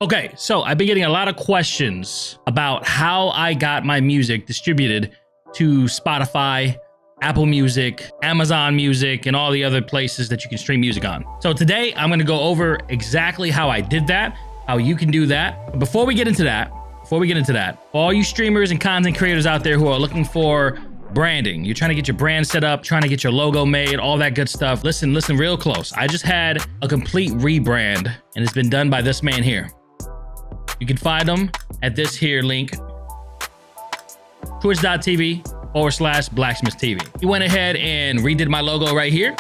Okay, so I've been getting a lot of questions about how I got my music distributed to Spotify, Apple Music, Amazon Music, and all the other places that you can stream music on. So today I'm gonna go over exactly how I did that, how you can do that. But before we get into that, all you streamers and content creators out there who are looking for branding, you're trying to get your brand set up, trying to get your logo made, all that good stuff. Listen real close. I just had a complete rebrand and it's been done by this man here. You can find them at this here link, twitch.tv/blacksmith.tv. He went ahead and redid my logo right here,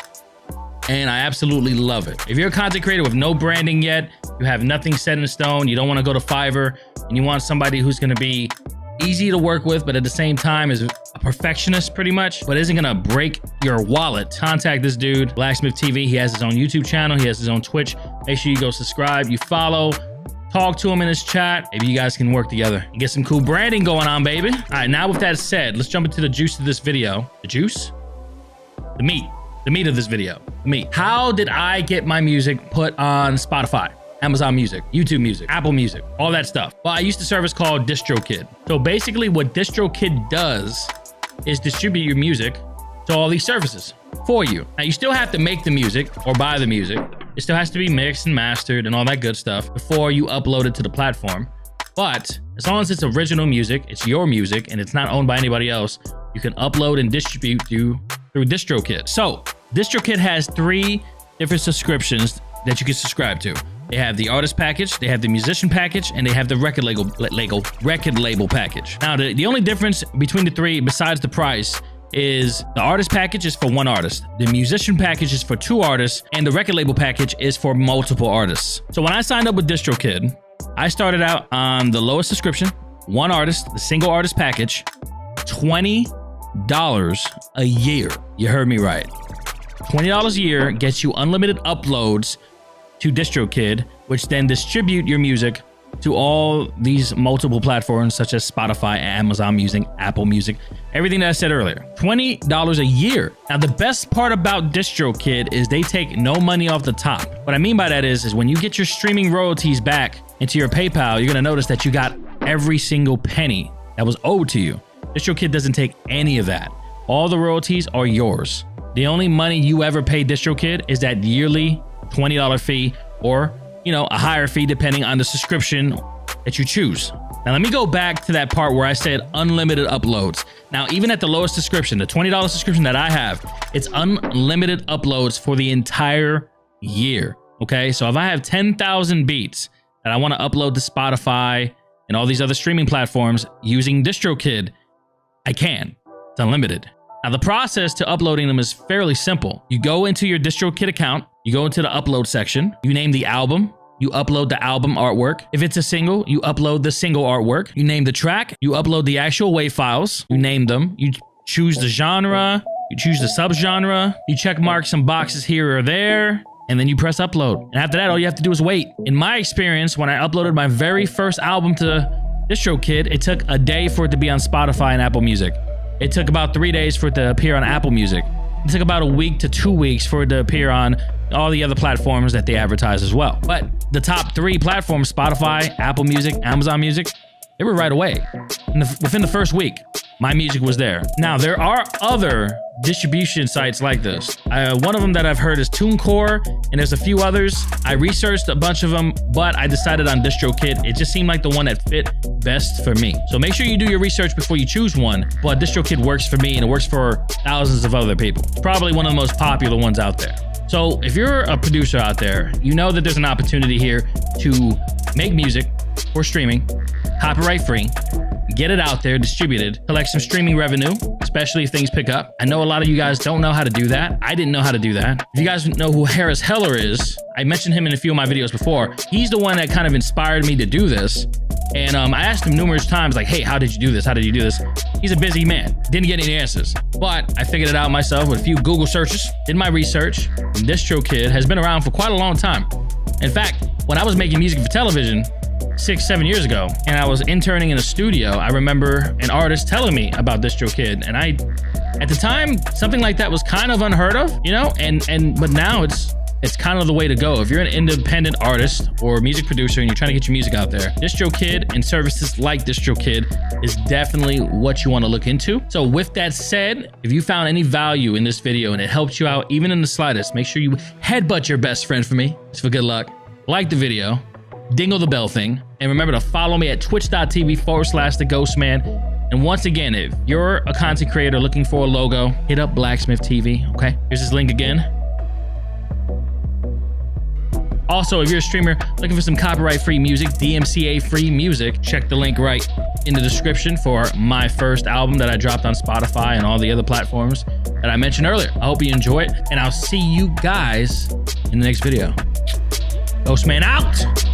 and I absolutely love it. If you're a content creator with no branding yet, you have nothing set in stone, you don't want to go to Fiverr, and you want somebody who's going to be easy to work with, but at the same time is a perfectionist pretty much, but isn't going to break your wallet, contact this dude, Blacksmith TV. He has his own YouTube channel. He has his own Twitch. Make sure you go subscribe, you follow, talk to him in his chat. Maybe you guys can work together and get some cool branding going on, baby. All right, now with that said, let's jump into the juice of this video. The juice? The meat of this video. The meat. How did I get my music put on Spotify, Amazon Music, YouTube Music, Apple Music, all that stuff? Well, I used a service called DistroKid. So basically what DistroKid does is distribute your music to all these services for you. Now you still have to make the music or buy the music. It still has to be mixed and mastered and all that good stuff before you upload it to the platform. But as long as it's original music, it's your music, and it's not owned by anybody else, you can upload and distribute through DistroKid. So DistroKid has 3 different subscriptions that you can subscribe to. They have the artist package, they have the musician package, and they have the record label package. Now, the only difference between the 3, besides the price, is the artist package is for 1 artist, the musician package is for 2 artists, and the record label package is for multiple artists. So when I signed up with DistroKid, I started out on the lowest subscription, 1 artist, the single artist package, $20 a year. You heard me right. $20 a year gets you unlimited uploads to DistroKid, which then distribute your music to all these multiple platforms such as Spotify, Amazon Music, Apple Music, everything that I said earlier. $20 a year. Now, the best part about DistroKid is they take no money off the top. What I mean by that is when you get your streaming royalties back into your PayPal, you're gonna notice that you got every single penny that was owed to you. DistroKid doesn't take any of that. All the royalties are yours. The only money you ever pay DistroKid is that yearly $20 fee, or a higher fee depending on the subscription that you choose. Now, let me go back to that part where I said unlimited uploads. Now, even at the lowest subscription, the $20 subscription that I have, it's unlimited uploads for the entire year. Okay, so if I have 10,000 beats that I want to upload to Spotify and all these other streaming platforms using DistroKid, I can. It's unlimited. Now, the process to uploading them is fairly simple. You go into your DistroKid account, you go into the upload section, you name the album, you upload the album artwork. If it's a single, you upload the single artwork. You name the track, you upload the actual WAV files, you name them, you choose the genre, you choose the subgenre, you check mark some boxes here or there, and then you press upload. And after that, all you have to do is wait. In my experience, when I uploaded my very first album to DistroKid, it took a day for it to be on Spotify and Apple Music. It took about 3 days for it to appear on Apple Music. It took about a week to 2 weeks for it to appear on all the other platforms that they advertise as well. But the top 3 platforms, Spotify, Apple Music, Amazon Music, they were right away. Within the first week, my music was there. Now, there are other distribution sites like this. One of them that I've heard is TuneCore, and there's a few others. I researched a bunch of them, but I decided on DistroKid. It just seemed like the one that fit best for me. So make sure you do your research before you choose one, but DistroKid works for me and it works for thousands of other people. It's probably one of the most popular ones out there. So if you're a producer out there, you know that there's an opportunity here to make music for streaming, copyright free, get it out there, distributed, collect some streaming revenue, especially if things pick up. I know a lot of you guys don't know how to do that. I didn't know how to do that. If you guys know who Harris Heller is, I mentioned him in a few of my videos before. He's the one that kind of inspired me to do this. And I asked him numerous times, like, hey, how did you do this? How did you do this? He's a busy man. Didn't get any answers. But I figured it out myself with a few Google searches, did my research. And DistroKid has been around for quite a long time. In fact, when I was making music for television 6-7 years ago, and I was interning in a studio, I remember an artist telling me about DistroKid. And at the time, something like that was kind of unheard of, but now it's it's kind of the way to go. If you're an independent artist or music producer and you're trying to get your music out there, DistroKid and services like DistroKid is definitely what you want to look into. So with that said, if you found any value in this video and it helped you out even in the slightest, make sure you headbutt your best friend for me. It's for good luck. Like the video, dingle the bell thing, and remember to follow me at twitch.tv/theghostman. And once again, if you're a content creator looking for a logo, hit up Blacksmith TV, okay? Here's his link again. Also, if you're a streamer looking for some copyright-free music, DMCA-free music, check the link right in the description for my first album that I dropped on Spotify and all the other platforms that I mentioned earlier. I hope you enjoy it, and I'll see you guys in the next video. Ghostman out!